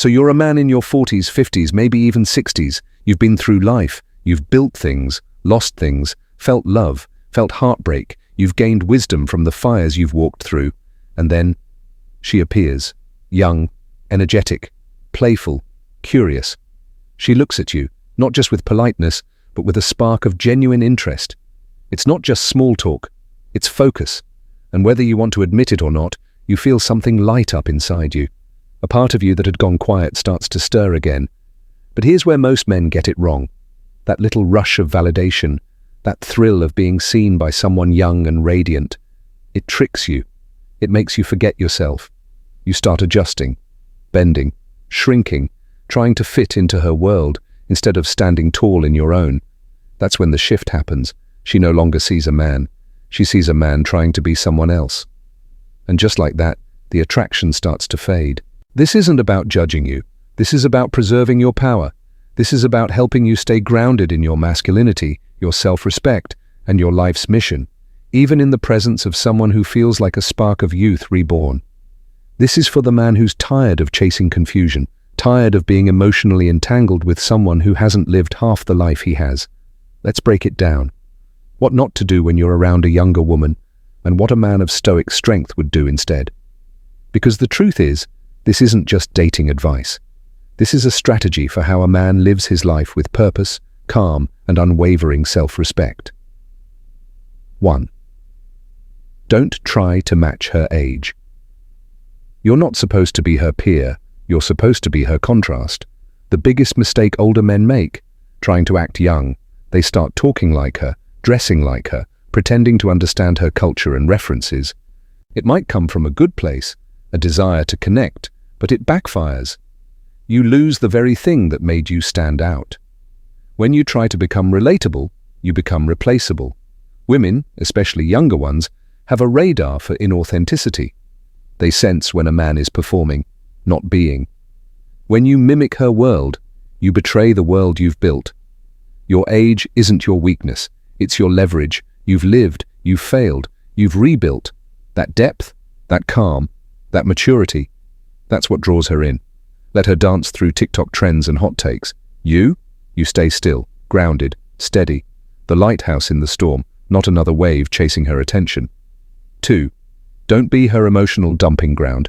So you're a man in your 40s, 50s, maybe even 60s. You've been through life. You've built things, lost things, felt love, felt heartbreak. You've gained wisdom from the fires you've walked through. And then she appears, young, energetic, playful, curious. She looks at you, not just with politeness, but with a spark of genuine interest. It's not just small talk, it's focus. And whether you want to admit it or not, you feel something light up inside you. A part of you that had gone quiet starts to stir again. But here's where most men get it wrong. That little rush of validation, that thrill of being seen by someone young and radiant, it tricks you. It makes you forget yourself. You start adjusting, bending, shrinking, trying to fit into her world instead of standing tall in your own. That's when the shift happens. She no longer sees a man. She sees a man trying to be someone else. And just like that, the attraction starts to fade. This isn't about judging you. This is about preserving your power. This is about helping you stay grounded in your masculinity, your self-respect, and your life's mission, even in the presence of someone who feels like a spark of youth reborn. This is for the man who's tired of chasing confusion, tired of being emotionally entangled with someone who hasn't lived half the life he has. Let's break it down. What not to do when you're around a younger woman, and what a man of stoic strength would do instead. Because the truth is, this isn't just dating advice. This is a strategy for how a man lives his life with purpose, calm, and unwavering self-respect. 1. Don't try to match her age. You're not supposed to be her peer, you're supposed to be her contrast. The biggest mistake older men make, trying to act young. They start talking like her, dressing like her, pretending to understand her culture and references. It might come from a good place, a desire to connect, but it backfires. You lose the very thing that made you stand out. When you try to become relatable, you become replaceable. Women, especially younger ones, have a radar for inauthenticity. They sense when a man is performing, not being. When you mimic her world, you betray the world you've built. Your age isn't your weakness, it's your leverage. You've lived, you've failed, you've rebuilt. That depth, that calm, that maturity, that's what draws her in. Let her dance through TikTok trends and hot takes. You stay still, grounded, steady. The lighthouse in the storm, not another wave chasing her attention. 2. Don't be her emotional dumping ground.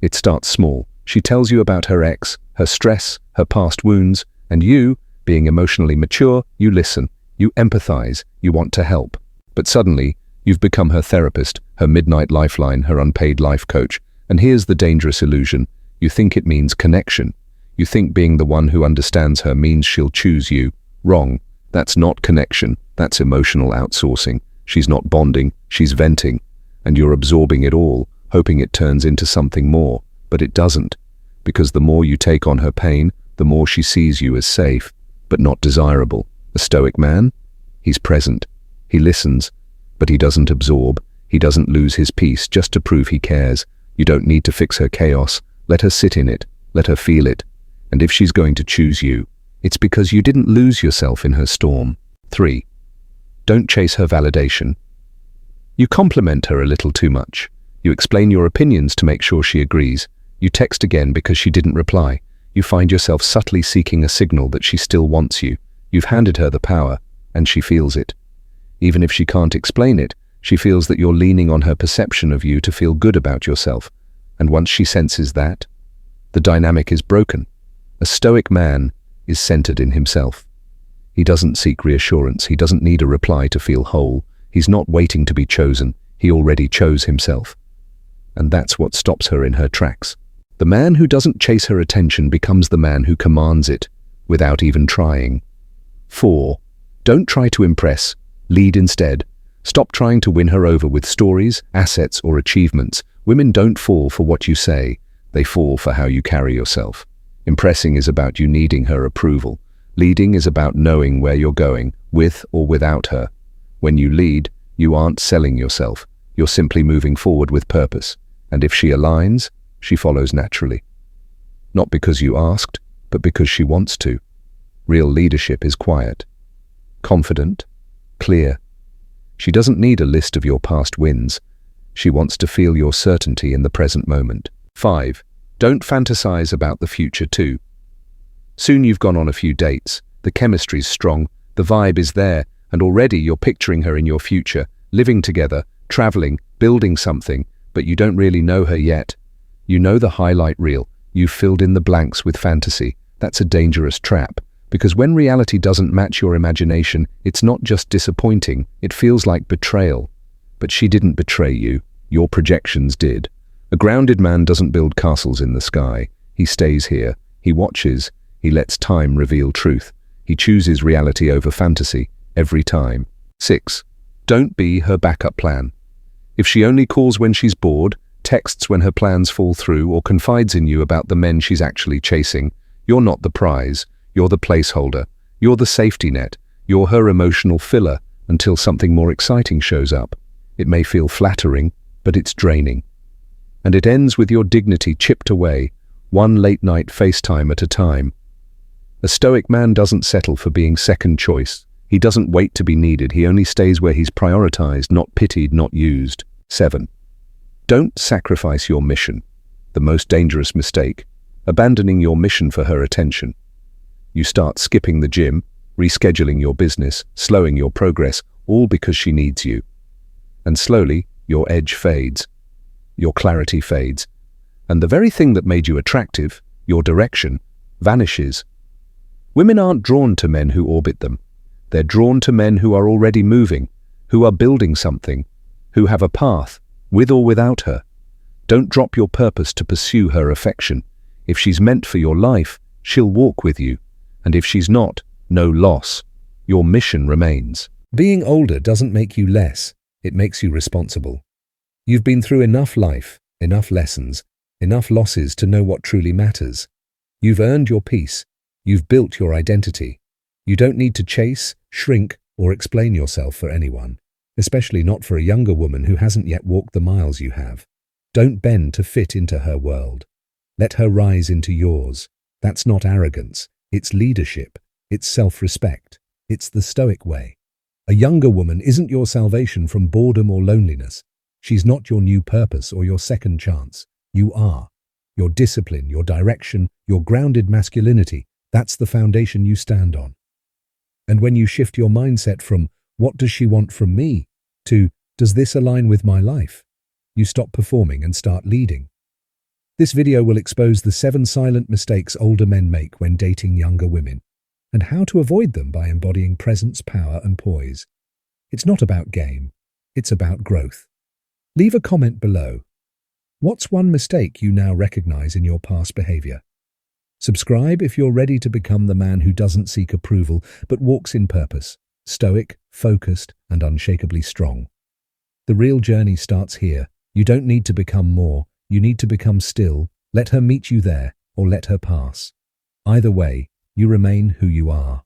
It starts small. She tells you about her ex, her stress, her past wounds, and you, being emotionally mature, you listen, you empathize, you want to help. But suddenly, you've become her therapist, her midnight lifeline, her unpaid life coach. And here's the dangerous illusion. You think it means connection. You think being the one who understands her means she'll choose you. Wrong. That's not connection. That's emotional outsourcing. She's not bonding, she's venting. And you're absorbing it all, hoping it turns into something more. But it doesn't. Because the more you take on her pain, the more she sees you as safe, but not desirable. A stoic man? He's present. He listens, but he doesn't absorb. He doesn't lose his peace just to prove he cares. You don't need to fix her chaos. Let her sit in it. Let her feel it. And if she's going to choose you, it's because you didn't lose yourself in her storm. 3. Don't chase her validation. You compliment her a little too much. You explain your opinions to make sure she agrees. You text again because she didn't reply. You find yourself subtly seeking a signal that she still wants you. You've handed her the power, and she feels it. Even if she can't explain it, she feels that you're leaning on her perception of you to feel good about yourself. And once she senses that, the dynamic is broken. A stoic man is centered in himself. He doesn't seek reassurance. He doesn't need a reply to feel whole. He's not waiting to be chosen. He already chose himself. And that's what stops her in her tracks. The man who doesn't chase her attention becomes the man who commands it, without even trying. 4. Don't try to impress. Lead instead. Stop trying to win her over with stories, assets, or achievements. Women don't fall for what you say. They fall for how you carry yourself. Impressing is about you needing her approval. Leading is about knowing where you're going, with or without her. When you lead, you aren't selling yourself. You're simply moving forward with purpose. And if she aligns, she follows naturally. Not because you asked, but because she wants to. Real leadership is quiet, confident, clear. She doesn't need a list of your past wins. She wants to feel your certainty in the present moment. 5. Don't fantasize about the future too. Soon you've gone on a few dates, the chemistry's strong, the vibe is there, and already you're picturing her in your future, living together, traveling, building something, but you don't really know her yet. You know the highlight reel, you've filled in the blanks with fantasy. That's a dangerous trap, because when reality doesn't match your imagination, it's not just disappointing, it feels like betrayal. But she didn't betray you, your projections did. A grounded man doesn't build castles in the sky. He stays here, he watches, he lets time reveal truth. He chooses reality over fantasy, every time. 6. Don't be her backup plan. If she only calls when she's bored, texts when her plans fall through, or confides in you about the men she's actually chasing, you're not the prize, you're the placeholder, you're the safety net, you're her emotional filler until something more exciting shows up. It may feel flattering, but it's draining. And it ends with your dignity chipped away, one late-night FaceTime at a time. A Stoic man doesn't settle for being second choice. He doesn't wait to be needed, he only stays where he's prioritized, not pitied, not used. 7. Don't sacrifice your mission. The most dangerous mistake. Abandoning your mission for her attention. You start skipping the gym, rescheduling your business, slowing your progress, all because she needs you. And slowly, your edge fades. Your clarity fades. And the very thing that made you attractive, your direction, vanishes. Women aren't drawn to men who orbit them. They're drawn to men who are already moving, who are building something, who have a path, with or without her. Don't drop your purpose to pursue her affection. If she's meant for your life, she'll walk with you. And if she's not, no loss. Your mission remains. Being older doesn't make you less, it makes you responsible. You've been through enough life, enough lessons, enough losses to know what truly matters. You've earned your peace. You've built your identity. You don't need to chase, shrink, or explain yourself for anyone, especially not for a younger woman who hasn't yet walked the miles you have. Don't bend to fit into her world. Let her rise into yours. That's not arrogance. It's leadership. It's self-respect. It's the Stoic way. A younger woman isn't your salvation from boredom or loneliness. She's not your new purpose or your second chance. You are. Your discipline, your direction, your grounded masculinity, that's the foundation you stand on. And when you shift your mindset from, what does she want from me, to, does this align with my life, you stop performing and start leading. This video will expose the 7 silent mistakes older men make when dating younger women, and how to avoid them by embodying presence, power, and poise. It's not about game, it's about growth. Leave a comment below. What's one mistake you now recognize in your past behavior? Subscribe if you're ready to become the man who doesn't seek approval but walks in purpose, stoic, focused, and unshakably strong. The real journey starts here. You don't need to become more, you need to become still. Let her meet you there, or let her pass. Either way, you remain who you are.